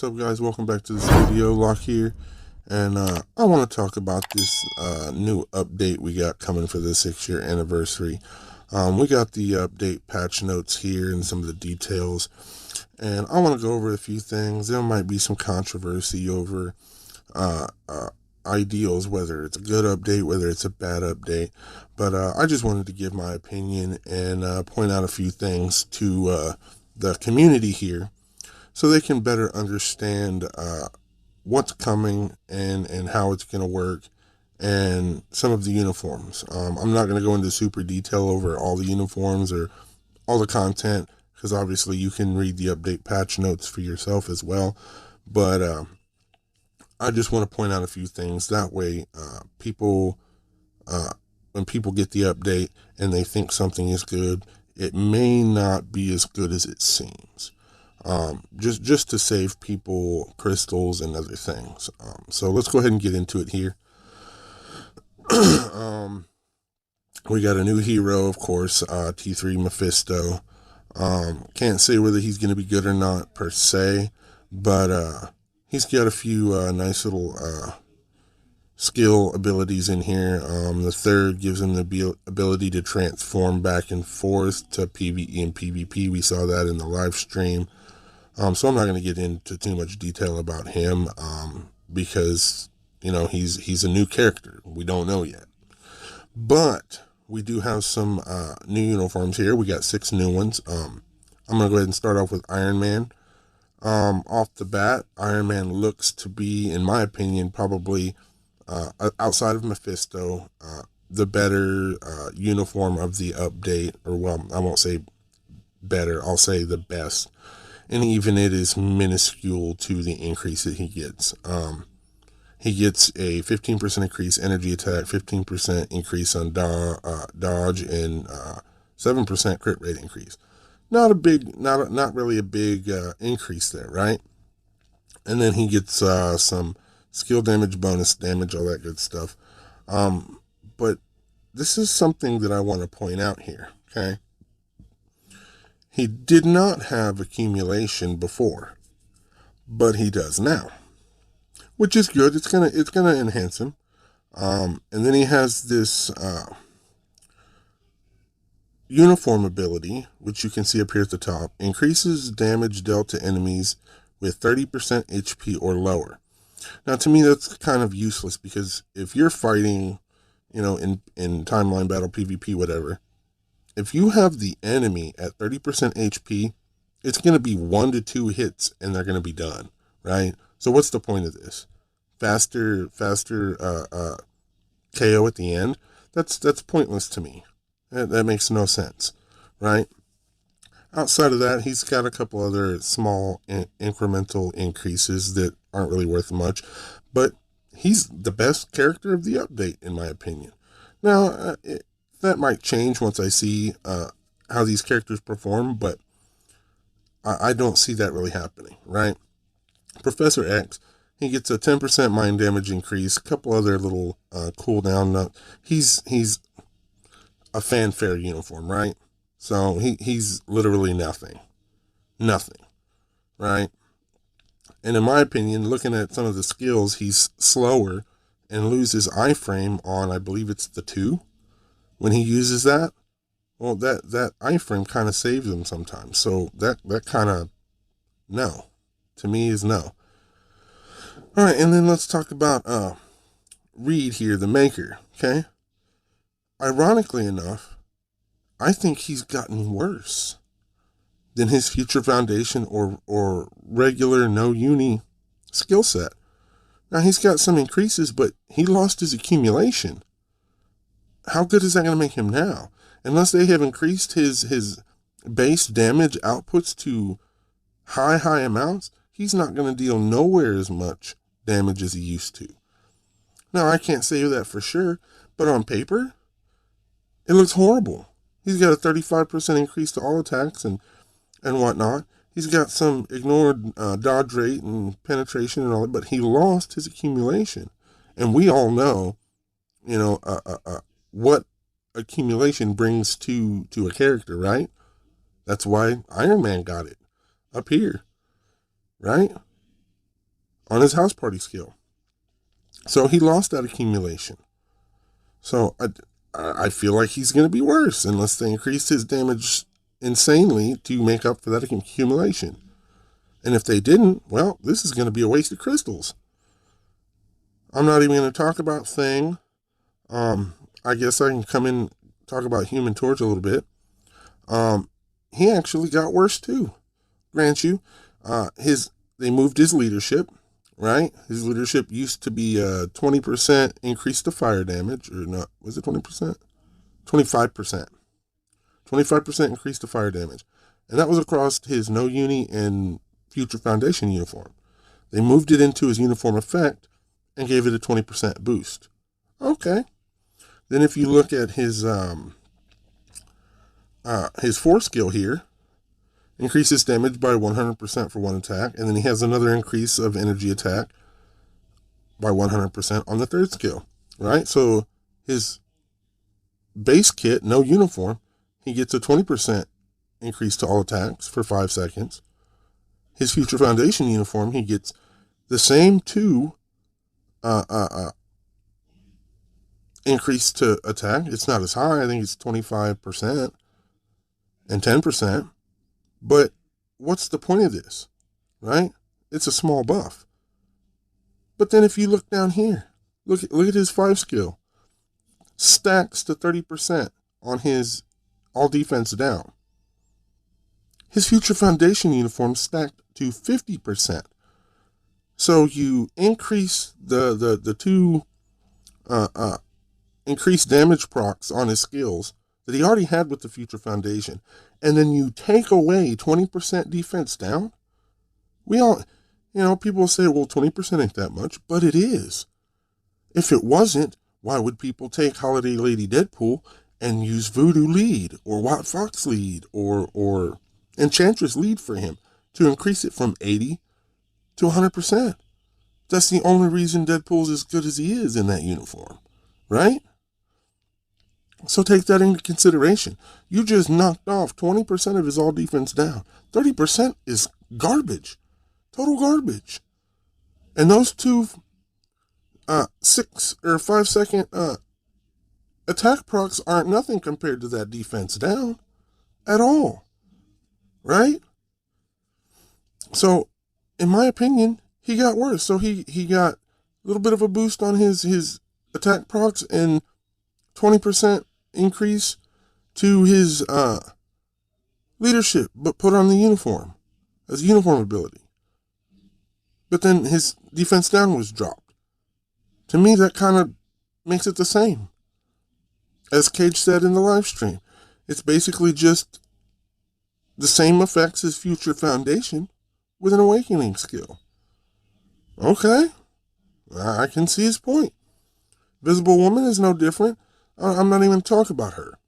what's up, guys? Welcome back to this video. Lock here, and I want to talk about this new update we got coming for the 6-year anniversary. We got the update patch notes here and some of the details, and I want to go over a few things. There might be some controversy over ideals, whether it's a good update, whether it's a bad update, but I just wanted to give my opinion and point out a few things to the community here, so they can better understand what's coming and how it's going to work and some of the uniforms. I'm not going to go into super detail over all the uniforms or all the content, because obviously you can read the update patch notes for yourself as well. But I just want to point out a few things. That way people, when people get the update and they think something is good, it may not be as good as it seems. Just to save people crystals and other things. So let's go ahead and get into it here. We got a new hero, of course, T3 Mephisto. Can't say whether he's going to be good or not per se, but he's got a few nice little skill abilities in here. The third gives him the ability to transform back and forth to PvE and PvP. We saw that in the live stream. So I'm not going to get into too much detail about him, because, you know, he's a new character. We don't know yet. But we do have some new uniforms here. We got 6 new ones. I'm going to go ahead and start off with Iron Man. Off the bat, Iron Man looks to be, in my opinion, probably outside of Mephisto, the better uniform of the update. Or, well, I won't say better, I'll say the best. And even it is minuscule to the increase that he gets. He gets a 15% increase energy attack, 15% increase on dodge, and 7% crit rate increase. Not really a big increase there, right? And then he gets some skill damage, bonus damage, all that good stuff. But this is something that I want to point out here, okay? He did not have accumulation before, but he does now, which is good. It's gonna enhance him. And then he has this uniform ability, which you can see up here at the top. Increases damage dealt to enemies with 30% HP or lower. Now, to me, that's kind of useless, because if you're fighting, you know, in timeline battle, PvP, whatever, if you have the enemy at 30% HP, it's going to be 1 to 2 hits and they're going to be done, right? So what's the point of this? Faster KO at the end? That's pointless to me. That makes no sense, right? Outside of that, he's got a couple other small incremental increases that aren't really worth much, but he's the best character of the update, in my opinion. Now, that might change once I see how these characters perform, but I don't see that really happening, right? Professor X, he gets a 10% mind damage increase, a couple other little cooldown. He's a fanfare uniform, right? So he's literally nothing, right? And in my opinion, looking at some of the skills, he's slower and loses iframe on, I believe it's the 2. When he uses that, well, that iframe kind of saves him sometimes. So that kind of, no, to me is no. All right, and then let's talk about Reed here, the maker, okay? Ironically enough, I think he's gotten worse than his Future Foundation or regular no uni skill set. Now, he's got some increases, but he lost his accumulation. How good is that going to make him now? Unless they have increased his base damage outputs to high amounts, he's not going to deal nowhere as much damage as he used to. Now, I can't say that for sure, but on paper, it looks horrible. He's got a 35% increase to all attacks and whatnot. He's got some ignored dodge rate and penetration and all that, but he lost his accumulation. And we all know, you know, what accumulation brings to a character, right? That's why Iron Man got it up here, right? on his house party skill. So he lost that accumulation. So I feel like he's going to be worse unless they increase his damage insanely to make up for that accumulation. And if they didn't, well, this is going to be a waste of crystals. I'm not even going to talk about Thing. I guess I can come in and talk about Human Torch a little bit. He actually got worse too. Grant you, they moved his leadership, right? His leadership used to be 20% increase to fire damage, or not? Was it 20%? 25%. 25% increase to fire damage, and that was across his No Uni and Future Foundation uniform. They moved it into his uniform effect and gave it a 20% boost. Okay. Then if you look at his force skill here, increases damage by 100% for one attack, and then he has another increase of energy attack by 100% on the third skill, right? So his base kit, no uniform, he gets a 20% increase to all attacks for 5 seconds. His Future Foundation uniform, he gets the same 2 increase to attack. It's not as high. I think it's 25% and 10%. But what's the point of this, right? It's a small buff. But then if you look down here, look at his 5 skill. Stacks to 30% on his all defense down. His Future Foundation uniform stacked to 50%. So you increase the 2 increased damage procs on his skills that he already had with the Future Foundation, and then you take away 20% defense down. We all, people say, well, 20% ain't that much, but it is. If it wasn't, why would people take Holiday Lady Deadpool and use Voodoo lead or White Fox lead or Enchantress lead for him to increase it from 80 to 100%? That's the only reason Deadpool's as good as he is in that uniform, right? So take that into consideration. You just knocked off 20% of his all defense down. 30% is garbage. Total garbage. And those 2 6 or 5 second attack procs aren't nothing compared to that defense down at all. Right? So, in my opinion, he got worse. So he got a little bit of a boost on his attack procs and 20% increase to his leadership, but put on the uniform as a uniform ability. But then his defense down was dropped. To me, that kind of makes it the same. As Cage said in the live stream, it's basically just the same effects as Future Foundation with an awakening skill. Okay, I can see his point. Visible Woman is no different. I'm not even talking about her.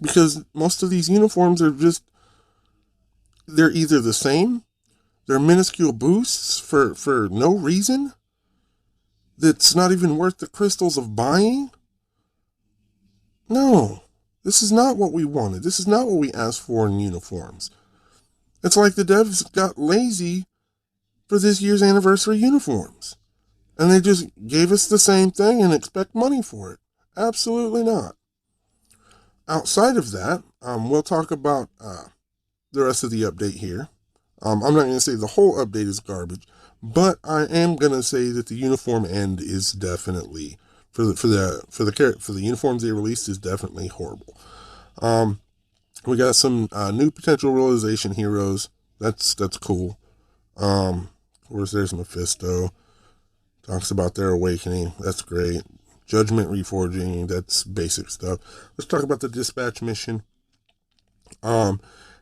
Because most of these uniforms are they're either the same, they're minuscule boosts for no reason, that's not even worth the crystals of buying. No, this is not what we wanted. This is not what we asked for in uniforms. It's like the devs got lazy for this year's anniversary uniforms. And they just gave us the same thing and expect money for it. Absolutely not. Outside of that, we'll talk about the rest of the update here. I'm not going to say the whole update is garbage, but I am going to say that the uniform end is definitely for the uniforms they released is definitely horrible. We got some new potential realization heroes. That's cool. Of course, there's Mephisto. Talks about their awakening. That's great. Judgment reforging. That's basic stuff. Let's talk about the dispatch mission. It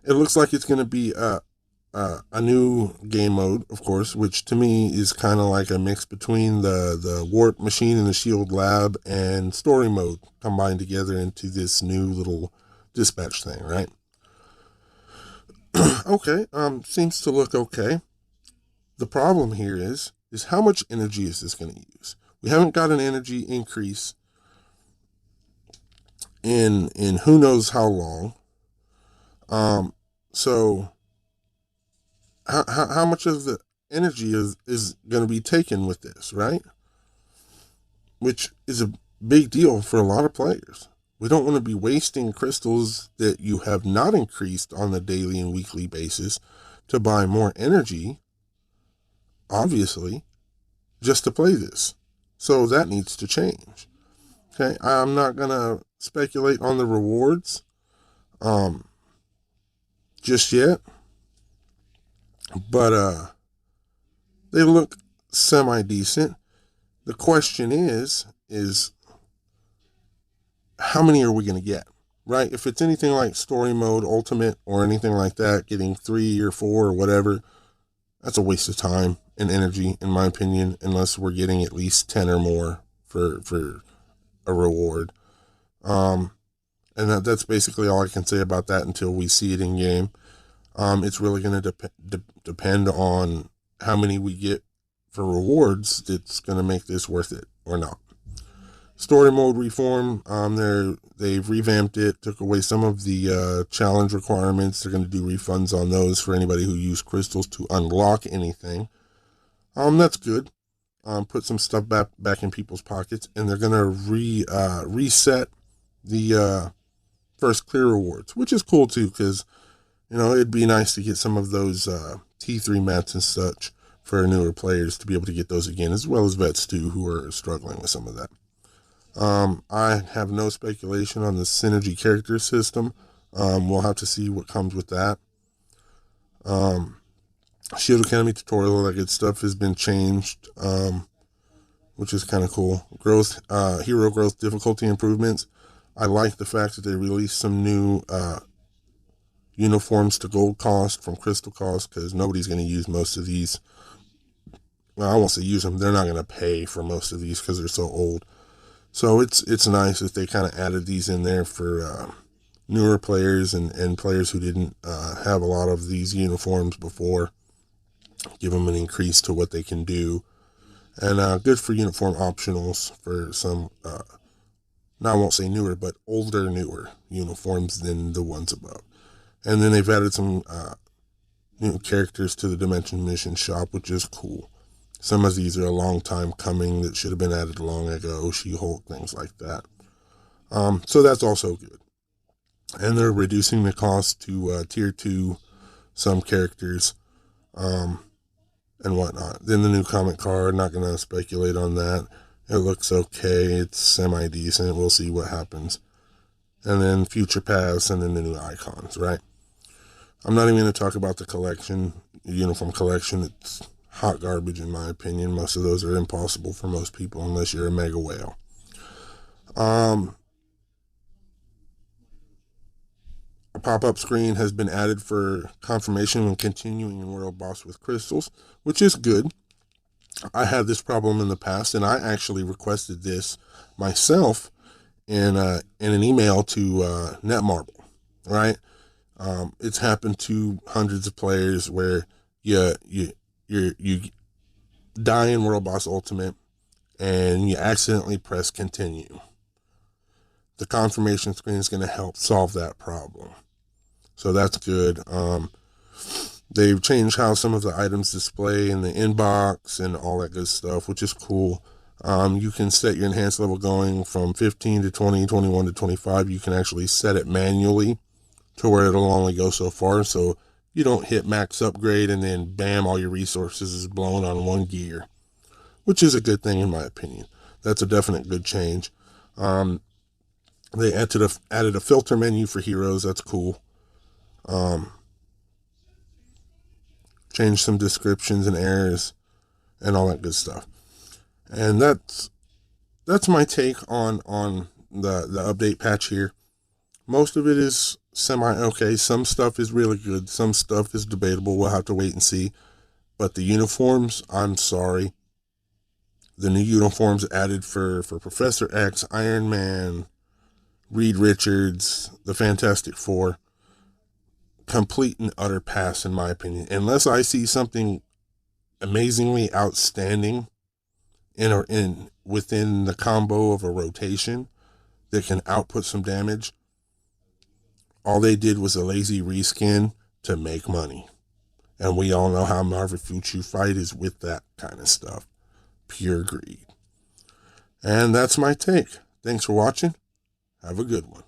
looks like it's going to be a new game mode, of course, which to me is kind of like a mix between the warp machine and the shield lab and story mode combined together into this new little dispatch thing, right? Okay, seems to look okay. The problem here is how much energy is this going to use? We haven't got an energy increase in who knows how long. So how much of the energy is going to be taken with this, right? Which is a big deal for a lot of players. We don't want to be wasting crystals that you have not increased on the daily and weekly basis to buy more energy, obviously, just to play this. So that needs to change. Okay, I'm not going to speculate on the rewards just yet, but they look semi-decent. The question is how many are we going to get, right? If it's anything like story mode, ultimate, or anything like that, getting 3 or 4 or whatever, that's a waste of time and energy, in my opinion, unless we're getting at least 10 or more for a reward. And that's basically all I can say about that until we see it in game. It's really going to depend on how many we get for rewards that's going to make this worth it or not. Story mode reform, they've revamped it, took away some of the challenge requirements. They're going to do refunds on those for anybody who used crystals to unlock anything. That's good. Put some stuff back in people's pockets, and they're going to reset the first clear rewards, which is cool too, because it'd be nice to get some of those T3 mats and such for newer players to be able to get those again, as well as vets too, who are struggling with some of that. I have no speculation on the synergy character system. We'll have to see what comes with that. Shield Academy tutorial, all that good stuff has been changed, which is kind of cool. Hero growth difficulty improvements. I like the fact that they released some new uniforms to gold cost from crystal cost, because nobody's going to use most of these. Well, I won't say use them. They're not going to pay for most of these because they're so old. So it's nice that they kind of added these in there for newer players and players who didn't have a lot of these uniforms before. Give them an increase to what they can do. And good for uniform optionals for some, now I won't say newer, but newer uniforms than the ones above. And then they've added some new characters to the Dimension Mission shop, which is cool. Some of these are a long time coming that should have been added long ago, She-Hulk, things like that. So that's also good. And they're reducing the cost to tier 2, some characters, and whatnot. Then the new comic card, not going to speculate on that. It looks okay. It's semi-decent. We'll see what happens. And then Future Pass, and then the new icons, right? I'm not even going to talk about the collection, the uniform collection. It's hot garbage, in my opinion. Most of those are impossible for most people unless you're a mega whale. A pop-up screen has been added for confirmation when continuing in World Boss with crystals, which is good. I had this problem in the past, and I actually requested this myself in an email to Netmarble, right? It's happened to hundreds of players where you die in World Boss Ultimate and you accidentally press continue. The confirmation screen is going to help solve that problem. So that's good. They've changed how some of the items display in the inbox and all that good stuff, which is cool. You can set your enhanced level going from 15 to 20, 21 to 25. You can actually set it manually to where it'll only go so far. So you don't hit max upgrade and then bam, all your resources is blown on one gear, which is a good thing in my opinion. That's a definite good change. They added a filter menu for heroes. That's cool. Changed some descriptions and errors and all that good stuff. And that's my take on the update patch here. Most of it is semi-okay. Some stuff is really good. Some stuff is debatable. We'll have to wait and see. But the uniforms, I'm sorry. The new uniforms added for Professor X, Iron Man, Reed Richards, the Fantastic Four, complete and utter pass in my opinion. Unless I see something amazingly outstanding within the combo of a rotation that can output some damage, all they did was a lazy reskin to make money. And we all know how Marvel Future Fight is with that kind of stuff. Pure greed. And that's my take. Thanks for watching. Have a good one.